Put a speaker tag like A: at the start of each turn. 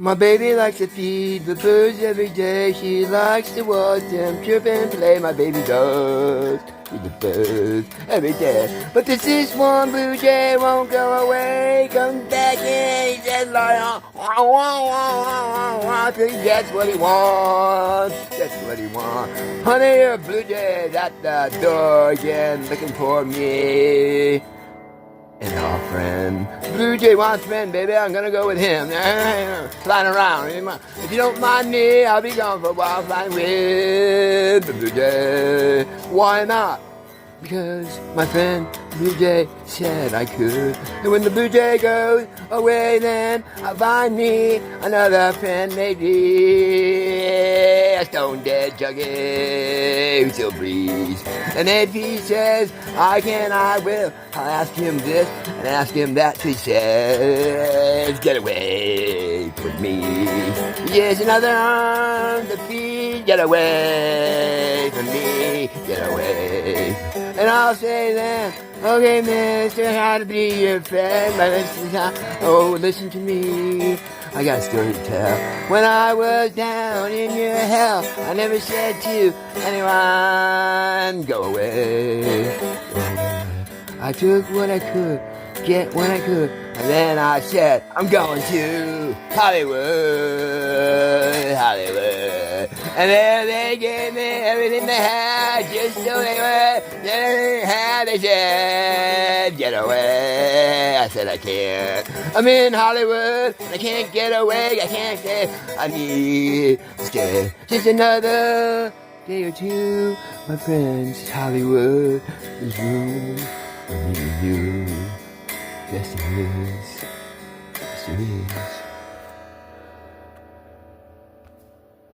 A: My baby likes to feed the birds every day. She likes to watch them chirp and play. My baby does feed the birds every day. But this one blue jay won't go away. Comes back in, he says, wah, wah, wah, wah, till he gets what he wants. That's what he wants. Honey, a blue jay's at the door again, looking for me. And our friend, Blue Jay wants friend, baby, I'm gonna go with him. Flying around. If you don't mind me, I'll be gone for a while, flying with the Blue Jay. Why not? Because my friend Blue Jay said I could. And when the Blue Jay goes away, then I'll find me another friend, maybe a stone dead juggy who still breathes. And if he says I can, I will. I'll ask him this and ask him that. He says, get away from me. Yes, another arm to feed. Get away from me. Get away. And I'll say then, okay, mister, how to be your friend. Oh, listen to me. I got a story to tell. When I was down in your hell, I never said to anyone, go away. I took what I could, get what I could, and then I said, I'm going to Hollywood, Hollywood. And there they gave me everything they had, just so they were, they said, get away. I said, I can't. I'm in Hollywood, I can't get away, I can't stay. I need to stay just another day or two. My friends, Hollywood is room for me and you. Yes, it is. Yes, it is.